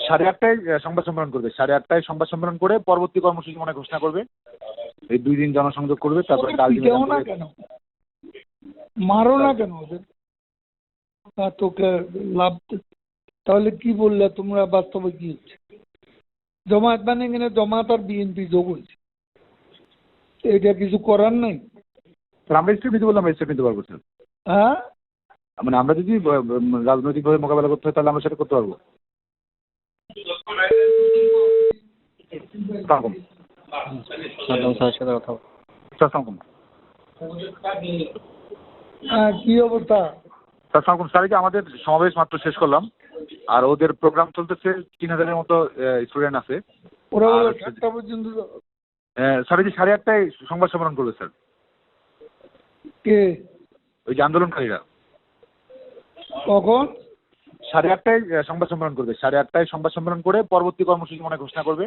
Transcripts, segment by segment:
8:30টায় সংবাদ সম্মেলন করবে, 8:30টায় সংবাদ সম্মেলন করে পরবর্তী কর্মসূচি মনে ঘোষণা করবে। এই 2 দিন জনসংযোগ করবে, তারপরে পিটাও না কেন, মারো না কেন ওদের? তোকে লাভ তাহলে কি বললে তোমরা? বাস্তবে কি হচ্ছে? জমায়েত মানে এখানে জমায়েত আর বিএনপি যোগ হয়েছে, এটা কিছু করার নেই। আমরা স্টেপ নিতে বললাম, স্টেপ নিতে পারবো স্যার। হ্যাঁ, মানে আমরা যদি রাজনৈতিকভাবে মোকাবেলা করতে হয় তাহলে আমরা সেটা করতে পারবো। কি অবস্থা? স্যার, যে আমাদের সমাবেশ মাত্র শেষ করলাম, আর ওদের প্রোগ্রাম চলতেছে, 3000-এর মতো স্টুডেন্ট আছে। ওরা বলে 7টা পর্যন্ত। স্যার, যে 8:30টায় সংবাদ সম্মেলন করবে স্যার। কে? ওই যে আন্দোলনকারীরা। কখন? 8:30টায় সংবাদ সম্মেলন করবে, 8:30টায় সংবাদ সম্মেলন করে পরবর্তী কর্মসূচি মনে ঘোষণা করবে।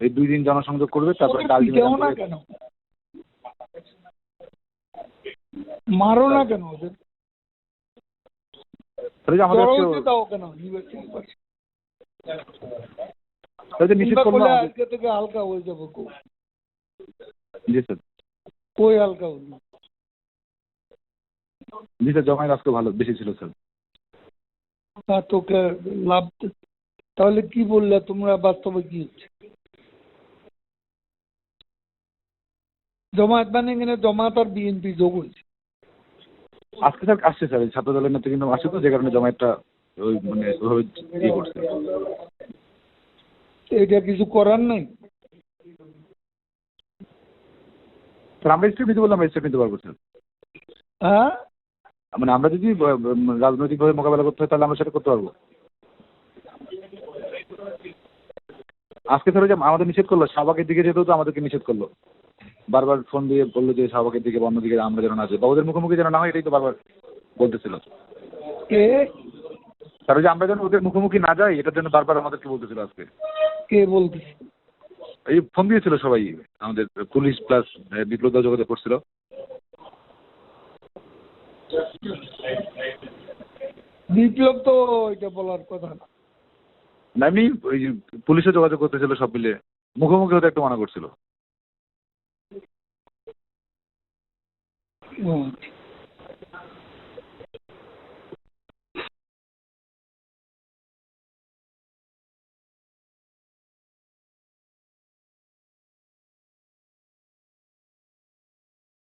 এই 2 দিন জনসংযোগ করবে, তারপরে পিটাও না কেন, মারো না কেন ওদের? দাও কেন? আজকে থেকে হালকা হয়ে যাবো। জি স্যার। কই হালকা হলো? জি স্যার, জমায়েত আজকে ভালো বেশি ছিল স্যার। তোকে লাভ তাহলে কি বললে তোমরা? বাস্তবে কি হচ্ছে? জমায়েত মানে এখানে জমায়েত আর বিএনপি যোগ হয়েছে। আজকে স্যার আসছে স্যার, এই ছাত্র দলের নেতৃবৃন্দ আসছে, তো যে কারণে জমায়েতটা ওই মানে ওইভাবে ইয়ে করছে। এটা কিছু করার নেই। স্যার, আমরা স্টেপ নিতে বললাম, স্টেপ নিতে পারবো স্যার। হ্যাঁ, মানে আমরা যদি রাজনৈতিকভাবে মোকাবেলা করতে হয় তাহলে আমরা সেটা করতে পারবো। আজকে স্যার যে আমাদের নিষেধ করলো, শাহবাগের দিকে যেতেও তো আমাদেরকে নিষেধ করলো। বারবার ফোন দিয়ে বললো যে শাহবাগের দিকে বা অন্যদিকে আমরা যেন না যাই, বা ওদের মুখোমুখি যেন না হয়, এটাই তো বারবার বলতেছিল। কে? স্যার, যে আমরা যেন ওদের মুখোমুখি না যাই, এটার জন্য বারবার আমাদেরকে বলতেছিল আজকে। কে বলতেছে? এই ফোন দিয়েছিল সবাই, আমাদের পুলিশ প্লাস বিপ্লব দল যোগাযোগ করছিল। বিপ্লব তো এটা বলার কথা না। এমনি ওই পুলিশে যোগাযোগ করতেছিল, সব মিলে মুখোমুখি হতে একটু মানা করছিল।